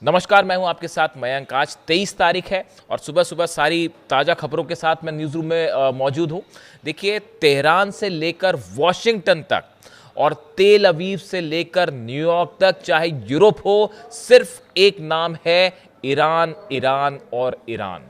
नमस्कार, मैं हूं आपके साथ मयंक। आज 23 तारीख है और सुबह सुबह सारी ताज़ा खबरों के साथ मैं न्यूज़ रूम में मौजूद हूं। देखिए, तेहरान से लेकर वॉशिंगटन तक और तेल अवीव से लेकर न्यूयॉर्क तक, चाहे यूरोप हो, सिर्फ एक नाम है, ईरान, ईरान और ईरान।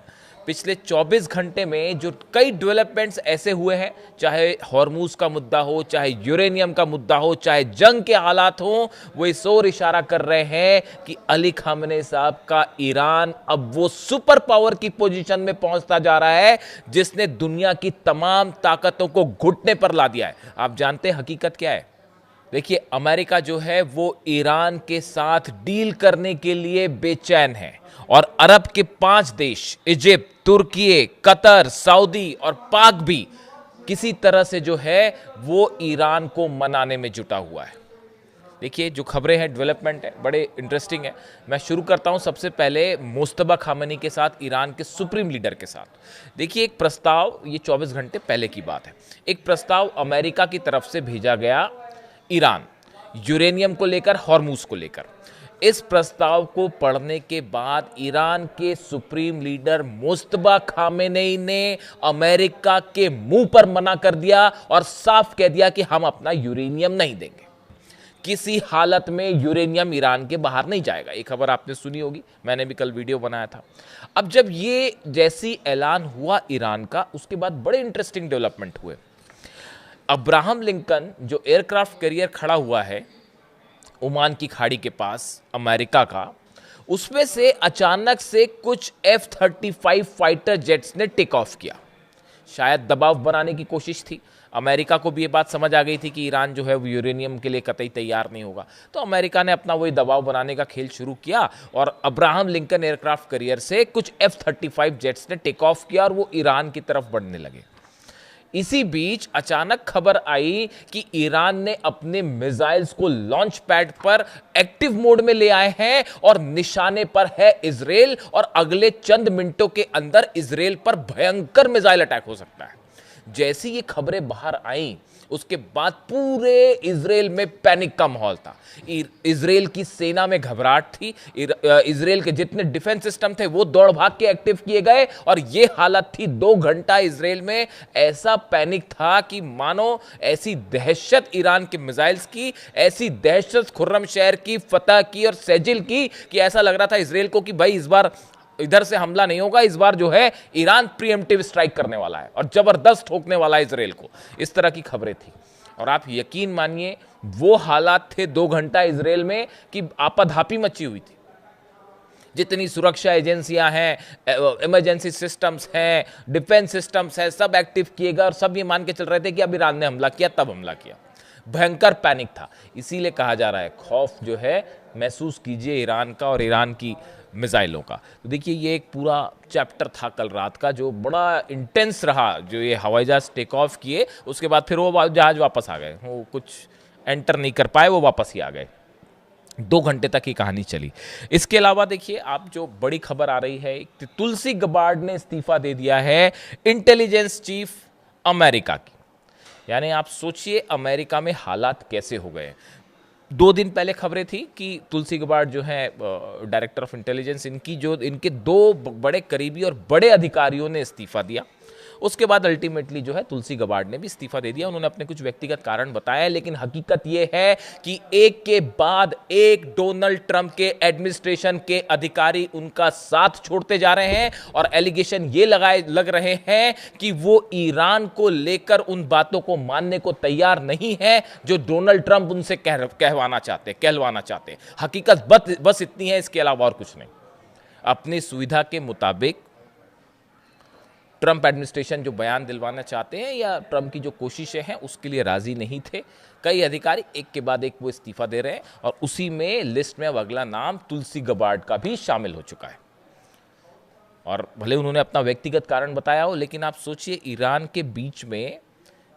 पिछले 24 घंटे में जो कई डेवलपमेंट्स ऐसे हुए हैं, चाहे हॉर्मूज का मुद्दा हो, चाहे यूरेनियम का मुद्दा हो, चाहे जंग के हालात हो, वो इस ओर इशारा कर रहे हैं कि अली खामने साहब का ईरान अब वो सुपर पावर की पोजीशन में पहुंचता जा रहा है जिसने दुनिया की तमाम ताकतों को घुटने पर ला दिया है। आप जानते हैं हकीकत क्या है? देखिए, अमेरिका जो है वो ईरान के साथ डील करने के लिए बेचैन है और अरब के 5 देश, इजिप्ट, तुर्की, कतर, सऊदी और पाक भी किसी तरह से जो है वो ईरान को मनाने में जुटा हुआ है। देखिए, जो खबरें हैं, डेवलपमेंट है, बड़े इंटरेस्टिंग है। मैं शुरू करता हूं सबसे पहले मुस्तफा खामेनी के साथ, ईरान के सुप्रीम लीडर के साथ। देखिए, एक प्रस्ताव, ये 24 घंटे पहले की बात है, एक प्रस्ताव अमेरिका की तरफ से भेजा गया ईरान, यूरेनियम को लेकर, हॉर्मूज को लेकर। इस प्रस्ताव को पढ़ने के बाद ईरान के सुप्रीम लीडर मुस्तफा खामेनी ने अमेरिका के मुंह पर मना कर दिया और साफ कह दिया कि हम अपना यूरेनियम नहीं देंगे। किसी हालत में यूरेनियम ईरान के बाहर नहीं जाएगा। ये खबर आपने सुनी होगी, मैंने भी कल वीडियो बनाया था। अब जब ये जैसी ऐलान हुआ ईरान का, उसके बाद बड़े इंटरेस्टिंग डेवलपमेंट हुए। अब्राहम लिंकन जो एयरक्राफ्ट कैरियर खड़ा हुआ है ओमान की खाड़ी के पास, अमेरिका का, उसमें से अचानक से कुछ F-35 फाइटर जेट्स ने टेक ऑफ किया। शायद दबाव बनाने की कोशिश थी। अमेरिका को भी ये बात समझ आ गई थी कि ईरान जो है वो यूरेनियम के लिए कतई तैयार नहीं होगा, तो अमेरिका ने अपना वही दबाव बनाने का खेल शुरू किया और अब्राहम लिंकन एयरक्राफ्ट कैरियर से कुछ F-35 जेट्स ने टेक ऑफ किया और वो ईरान की तरफ बढ़ने लगे। इसी बीच अचानक खबर आई कि ईरान ने अपने मिसाइल्स को लॉन्च पैड पर एक्टिव मोड में ले आए हैं और निशाने पर है इजराइल, और अगले चंद मिनटों के अंदर इजराइल पर भयंकर मिसाइल अटैक हो सकता है। जैसी ये खबरें बाहर आई, उसके बाद पूरे इजराइल में पैनिक का माहौल था। इजराइल की सेना में घबराहट थी। इजराइल के जितने डिफेंस सिस्टम थे वो दौड़ भाग के एक्टिव किए गए और ये हालत थी 2 घंटा इजराइल में। ऐसा पैनिक था कि मानो ऐसी दहशत ईरान के मिसाइल्स की, ऐसी दहशत खुर्रम शहर की, फतह की और सेजिल की, कि ऐसा लग रहा था इजराइल को कि भाई इस बार इधर से हमला नहीं होगा, इस बार जो है ईरान प्रीएम्प्टिव स्ट्राइक करने वाला है और जबरदस्त ठोकने वाला है इजराइल को। इस तरह की खबरें थी और आप यकीन मानिए वो हालात थे 2 घंटा इजराइल में कि आपाधापी मची हुई थी। जितनी सुरक्षा एजेंसियां हैं, इमरजेंसी सिस्टम्स हैं, डिफेंस सिस्टम्स हैं, सब एक्टिव किए गए और सब ये मान के चल रहे थे कि अब ईरान ने हमला किया, तब हमला किया। भयंकर पैनिक था। इसीलिए कहा जा रहा है, खौफ जो है महसूस कीजिए ईरान का और ईरान की मिसाइलों का। तो देखिए, ये एक पूरा चैप्टर था कल रात का जो बड़ा इंटेंस रहा। जो ये हवाई जहाज टेक ऑफ किए, उसके बाद फिर वो जहाज वापस आ गए, वो कुछ एंटर नहीं कर पाए, वो वापस ही आ गए। 2 घंटे तक ही कहानी चली। इसके अलावा देखिए, आप जो बड़ी खबर आ रही है, तुलसी गबार्ड ने इस्तीफा दे दिया है, इंटेलिजेंस चीफ अमेरिका की। यानी आप सोचिए अमेरिका में हालात कैसे हो गए। 2 दिन पहले खबरें थी कि तुलसी गबार्ड जो है डायरेक्टर ऑफ इंटेलिजेंस, इनके 2 बड़े करीबी और बड़े अधिकारियों ने इस्तीफा दिया। उसके बाद अल्टीमेटली जो है तुलसी गबार्ड ने भी इस्तीफा दे दिया। उन्होंने अपने कुछ व्यक्तिगत कारण बताया, लेकिन हकीकत यह है कि एक के बाद एक डोनाल्ड ट्रंप के एडमिनिस्ट्रेशन के अधिकारी उनका साथ छोड़ते जा रहे हैं और एलिगेशन ये लग रहे हैं कि वो ईरान को लेकर उन बातों को मानने को तैयार नहीं है जो डोनाल्ड ट्रंप उनसे कहलवाना चाहते। हकीकत बस इतनी है, इसके अलावा और कुछ नहीं। अपनी सुविधा के मुताबिक ट्रंप एडमिनिस्ट्रेशन जो बयान दिलवाना चाहते हैं या ट्रंप की जो कोशिशें हैं उसके लिए राजी नहीं थे। कई अधिकारी एक के बाद एक वो इस्तीफा दे रहे हैं और उसी में लिस्ट में अब अगला नाम तुलसी गबार्ड का भी शामिल हो चुका है। और भले उन्होंने अपना व्यक्तिगत कारण बताया हो, लेकिन आप सोचिए ईरान के बीच में,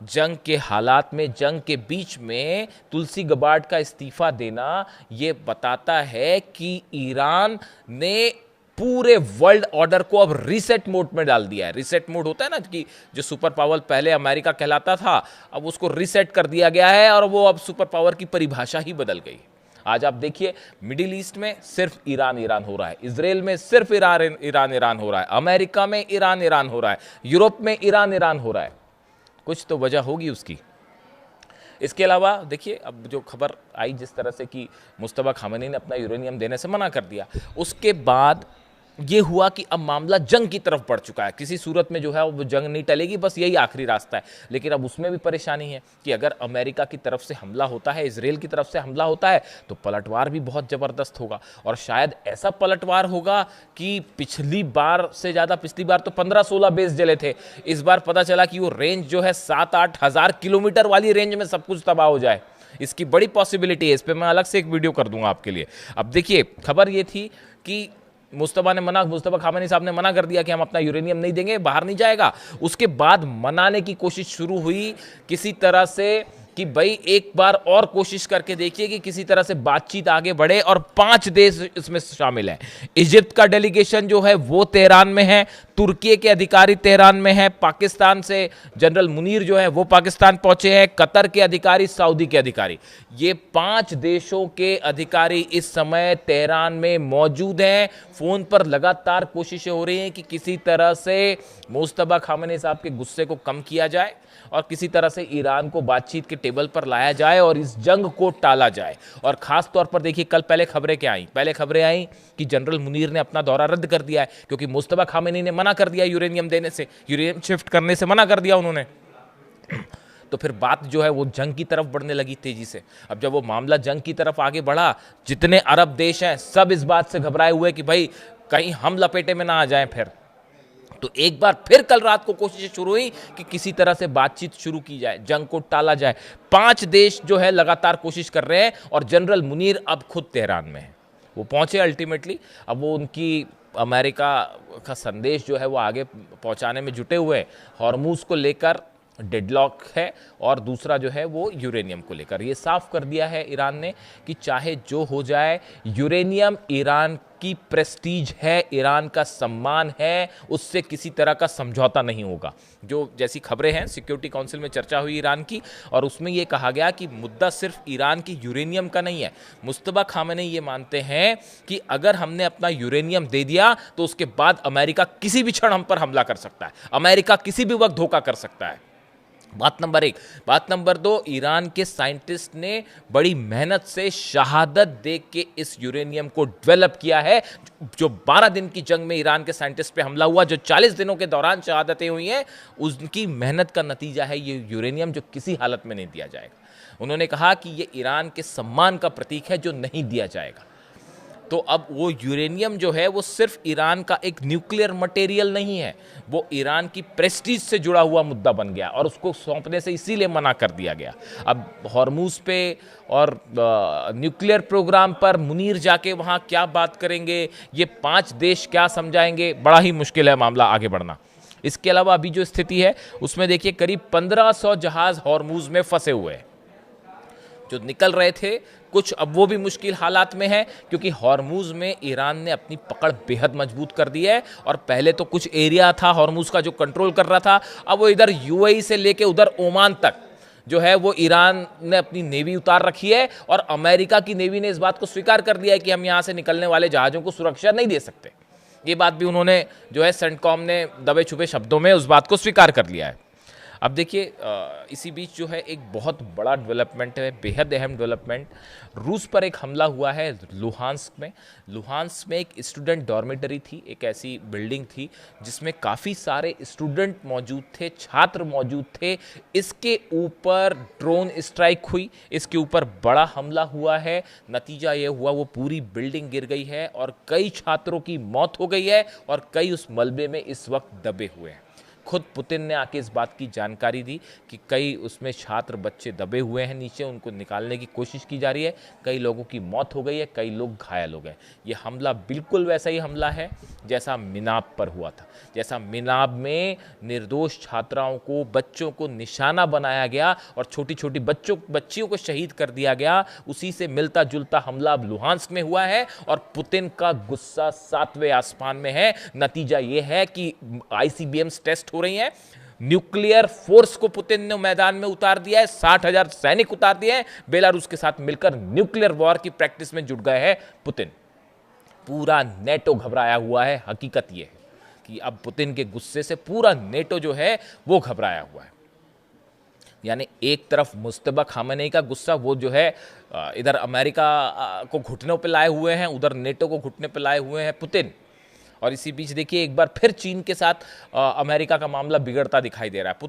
जंग के हालात में, जंग के बीच में तुलसी गबार्ड का इस्तीफा देना, ये बताता है कि ईरान ने पूरे वर्ल्ड ऑर्डर को अब रीसेट मोड में डाल दिया है। रीसेट मोड होता है ना कि जो सुपर पावर पहले अमेरिका कहलाता था, अब उसको रीसेट कर दिया गया है और वो अब सुपर पावर की परिभाषा ही बदल गई। आज आप देखिए मिडिल ईस्ट में सिर्फ ईरान ईरान हो रहा है, इजराइल में सिर्फ ईरान ईरान ईरान हो रहा है, अमेरिका में ईरान ईरान हो रहा है, यूरोप में ईरान ईरान हो रहा है। कुछ तो वजह होगी उसकी। इसके अलावा देखिए अब जो खबर आई जिस तरह से कि मुस्तफा खामेनी ने अपना यूरेनियम देने से मना कर दिया, उसके बाद ये हुआ कि अब मामला जंग की तरफ बढ़ चुका है। किसी सूरत में जो है वो जंग नहीं टलेगी, बस यही आखिरी रास्ता है। लेकिन अब उसमें भी परेशानी है कि अगर अमेरिका की तरफ से हमला होता है, इजराइल की तरफ से हमला होता है, तो पलटवार भी बहुत ज़बरदस्त होगा। और शायद ऐसा पलटवार होगा कि पिछली बार से ज़्यादा, पिछली बार तो 15-16 बेस जले थे, इस बार पता चला कि वो रेंज जो है 7-8 हज़ार किलोमीटर वाली रेंज में सब कुछ तबाह हो जाए। इसकी बड़ी पॉसिबिलिटी है, इस पर मैं अलग से एक वीडियो कर दूंगा आपके लिए। अब देखिए खबर ये थी कि मुस्तफा खामेनी साहब ने मना कर दिया कि हम अपना यूरेनियम नहीं देंगे, बाहर नहीं जाएगा। उसके बाद मनाने की कोशिश शुरू हुई किसी तरह से कि भाई एक बार और कोशिश करके देखिए कि किसी तरह से बातचीत आगे बढ़े, और 5 देश इसमें शामिल हैं। इजिप्ट का डेलीगेशन जो है वो तेहरान में है, तुर्की के अधिकारी तेहरान में है, पाकिस्तान से जनरल मुनीर जो है वो पाकिस्तान पहुंचे हैं, कतर के अधिकारी, सऊदी के अधिकारी, ये 5 देशों के अधिकारी इस समय तेहरान में मौजूद हैं। फोन पर लगातार कोशिशें हो रही हैं कि किसी तरह से मुस्तफा खामेनी साहब के गुस्से को कम किया जाए और किसी तरह से ईरान को बातचीत के टेबल पर लाया जाए और इस जंग को टाला जाए। और खास तौर पर देखिए कल पहले खबरें आई कि जनरल मुनीर ने अपना दौरा रद्द कर दिया है, क्योंकि मुस्तफा खामेनी ने मना कर दिया यूरेनियम देने से, यूरेनियम शिफ्ट करने से मना कर दिया उन्होंने। तो फिर बात जो है वो जंग की तरफ बढ़ने लगी तेजी से। अब जब वो मामला जंग की तरफ आगे बढ़ा, जितने अरब देश हैं सब इस बात से घबराए हुए कि भाई कहीं हम लपेटे में ना आ जाएं फिर। तो एक बार फिर कल रात को कोशिशें शुरू हुई कि किसी तरह से बातचीत शुरू की जाए, जंग को टाला जाए। 5 देश जो है लगातार कोशिश कर रहे हैं और जनरल मुनीर अब खुद तेहरान में है। वो पहुंचे अल्टीमेटली, अब वो उनकी अमेरिका का संदेश जो है वो आगे पहुंचाने में जुटे हुए हैं। हॉर्मूज को लेकर डेडलॉक है और दूसरा जो है वो यूरेनियम को लेकर। ये साफ कर दिया है ईरान ने कि चाहे जो हो जाए, यूरेनियम ईरान की प्रेस्टीज है, ईरान का सम्मान है, उससे किसी तरह का समझौता नहीं होगा। जो जैसी खबरें हैं, सिक्योरिटी काउंसिल में चर्चा हुई ईरान की और उसमें ये कहा गया कि मुद्दा सिर्फ ईरान की यूरेनियम का नहीं है। मुस्तफा खामेनी ये मानते हैं कि अगर हमने अपना यूरेनियम दे दिया तो उसके बाद अमेरिका किसी भी क्षण हम पर हमला कर सकता है, अमेरिका किसी भी वक्त धोखा कर सकता है। बात नंबर 1। बात नंबर 2, ईरान के साइंटिस्ट ने बड़ी मेहनत से शहादत दे के इस यूरेनियम को डेवलप किया है। जो 12 दिन की जंग में ईरान के साइंटिस्ट पे हमला हुआ, जो 40 दिनों के दौरान शहादतें हुई हैं, उनकी मेहनत का नतीजा है ये यूरेनियम, जो किसी हालत में नहीं दिया जाएगा। उन्होंने कहा कि ये ईरान के सम्मान का प्रतीक है जो नहीं दिया जाएगा। तो अब वो यूरेनियम जो है वो सिर्फ ईरान का एक न्यूक्लियर मटेरियल नहीं है, वो ईरान की प्रेस्टीज से जुड़ा हुआ मुद्दा बन गया और उसको सौंपने से इसीलिए मना कर दिया गया। अब हॉर्मूज पे और न्यूक्लियर प्रोग्राम पर मुनीर जाके वहाँ क्या बात करेंगे, ये 5 देश क्या समझाएंगे, बड़ा ही मुश्किल है मामला आगे बढ़ना। इसके अलावा अभी जो स्थिति है उसमें देखिए करीब 1500 जहाज हॉर्मूज में फंसे हुए हैं जो निकल रहे थे। कुछ अब वो भी मुश्किल हालात में है क्योंकि हॉर्मूज में ईरान ने अपनी पकड़ बेहद मजबूत कर दी है। और पहले तो कुछ एरिया था हॉर्मूज का जो कंट्रोल कर रहा था, अब वो इधर यूएई से लेके उधर ओमान तक जो है वो ईरान ने अपनी नेवी उतार रखी है। और अमेरिका की नेवी ने इस बात को स्वीकार कर दिया है कि हम यहाँ से निकलने वाले जहाज़ों को सुरक्षा नहीं दे सकते। ये बात भी उन्होंने जो है सेंटकॉम ने दबे छुपे शब्दों में उस बात को स्वीकार कर लिया है। अब देखिए इसी बीच जो है एक बहुत बड़ा डेवलपमेंट है, बेहद अहम डेवलपमेंट। रूस पर एक हमला हुआ है लुहांस्क में। लुहांस्क में एक स्टूडेंट डॉर्मेटरी थी, एक ऐसी बिल्डिंग थी जिसमें काफ़ी सारे स्टूडेंट मौजूद थे, छात्र मौजूद थे। इसके ऊपर ड्रोन स्ट्राइक हुई, इसके ऊपर बड़ा हमला हुआ है। नतीजा ये हुआ वो पूरी बिल्डिंग गिर गई है और कई छात्रों की मौत हो गई है और कई उस मलबे में इस वक्त दबे हुए हैं। खुद पुतिन ने आके इस बात की जानकारी दी कि कई उसमें छात्र बच्चे दबे हुए हैं नीचे, उनको निकालने की कोशिश की जा रही है। कई लोगों की मौत हो गई है, कई लोग घायल हो गए। ये हमला बिल्कुल वैसा ही हमला है जैसा मिनाब पर हुआ था, जैसा मिनाब में निर्दोष छात्राओं को, बच्चों को निशाना बनाया गया और छोटी छोटी बच्चियों को शहीद कर दिया गया। उसी से मिलता जुलता हमला अब लुहांस्क में हुआ है और पुतिन का गुस्सा 7वें आसमान में है। नतीजा ये है कि आईसीबीएम्स टेस्ट हो रही हैं, न्यूक्लियर फोर्स को पुतिन ने मैदान में उतार दिया है, 60,000 सैनिक उतार दिए हैं, बेलारूस के साथ मिलकर न्यूक्लियर वॉर की प्रैक्टिस में जुट गए हैं पुतिन। पूरा नेटो घबराया हुआ है। हकीकत यह है कि अब पुतिन के गुस्से से पूरा नेटो जो है वो घबराया हुआ है। यानी एक तरफ मुस्तफा खामेनेई का गुस्सा, वो जो है इधर अमेरिका को घुटनों पे लाए हुए हैं, उधर नेटो को घुटने पे लाए हुए हैं पुतिन। और इसी बीच देखिए एक बार फिर चीन के साथ अमेरिका का मामला बिगड़ता दिखाई दे रहा है।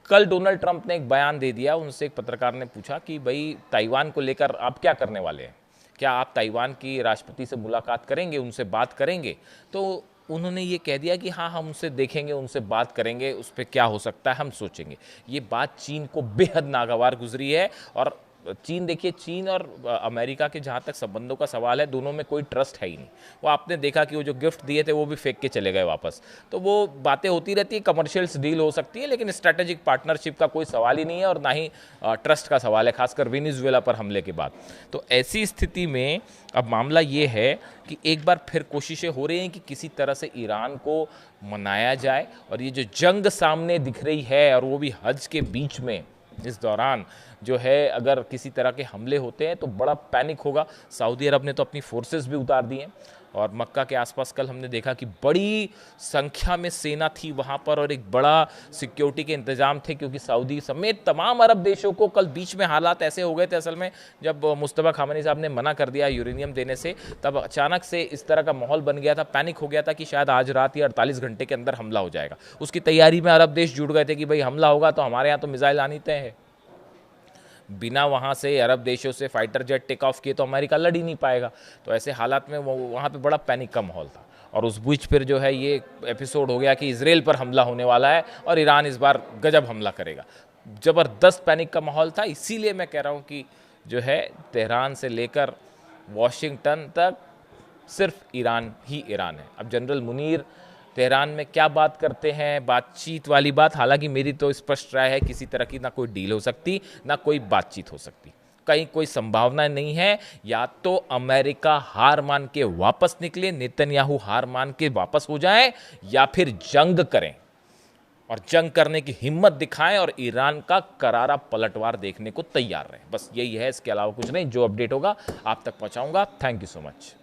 कल डोनाल्ड ट्रंप ने एक बयान दे दिया। उनसे एक पत्रकार ने पूछा कि भाई ताइवान को लेकर आप क्या करने वाले हैं, क्या आप ताइवान की राष्ट्रपति से मुलाकात करेंगे, उनसे बात करेंगे? तो उन्होंने ये कह दिया कि हाँ, हम उनसे देखेंगे, उनसे बात करेंगे, उस पर क्या हो सकता है हम सोचेंगे। ये बात चीन को बेहद नागवार गुजरी है। और चीन देखिए, चीन और अमेरिका के जहाँ तक संबंधों का सवाल है, दोनों में कोई ट्रस्ट है ही नहीं। वो आपने देखा कि वो जो गिफ्ट दिए थे वो भी फेंक के चले गए वापस। तो वो बातें होती रहती है, कमर्शियल्स डील हो सकती है, लेकिन स्ट्रैटेजिक पार्टनरशिप का कोई सवाल ही नहीं है और ना ही ट्रस्ट का सवाल है, खासकर वेनेजुएला पर हमले के बाद। तो ऐसी स्थिति में अब मामला ये है कि एक बार फिर कोशिशें हो रही हैं कि किसी तरह से ईरान को मनाया जाए। और ये जो जंग सामने दिख रही है, और वो भी हज के बीच में, इस दौरान जो है अगर किसी तरह के हमले होते हैं तो बड़ा पैनिक होगा। सऊदी अरब ने तो अपनी फोर्सेस भी उतार दी हैं। और मक्का के आसपास कल हमने देखा कि बड़ी संख्या में सेना थी वहाँ पर, और एक बड़ा सिक्योरिटी के इंतजाम थे, क्योंकि सऊदी समेत तमाम अरब देशों को कल बीच में हालात ऐसे हो गए थे। असल में जब मुस्तफा खामेनी साहब ने मना कर दिया यूरेनियम देने से, तब अचानक से इस तरह का माहौल बन गया था, पैनिक हो गया था कि शायद आज रात या 48 घंटे के अंदर हमला हो जाएगा। उसकी तैयारी में अरब देश जुड़ गए थे कि भाई हमला होगा तो हमारे यहाँ तो मिसाइल आनी तय है। बिना वहाँ से अरब देशों से फाइटर जेट टेक ऑफ किए तो अमेरिका लड़ ही नहीं पाएगा। तो ऐसे हालात में वहाँ पे बड़ा पैनिक का माहौल था। और उस बीच फिर जो है ये एपिसोड हो गया कि इजराइल पर हमला होने वाला है और ईरान इस बार गजब हमला करेगा। ज़बरदस्त पैनिक का माहौल था। इसीलिए मैं कह रहा हूँ कि जो है तेहरान से लेकर वाशिंगटन तक सिर्फ ईरान ही ईरान है। अब जनरल मुनीर तेहरान में क्या बात करते हैं, बातचीत वाली बात, हालांकि मेरी तो स्पष्ट राय है किसी तरह की ना कोई डील हो सकती, ना कोई बातचीत हो सकती, कहीं कोई संभावना नहीं है। या तो अमेरिका हार मान के वापस निकले, नेतन्याहू हार मान के वापस हो जाए, या फिर जंग करें और जंग करने की हिम्मत दिखाएं और ईरान का करारा पलटवार देखने को तैयार रहें। बस यही है, इसके अलावा कुछ नहीं। जो अपडेट होगा आप तक पहुंचाऊंगा। Thank you so much.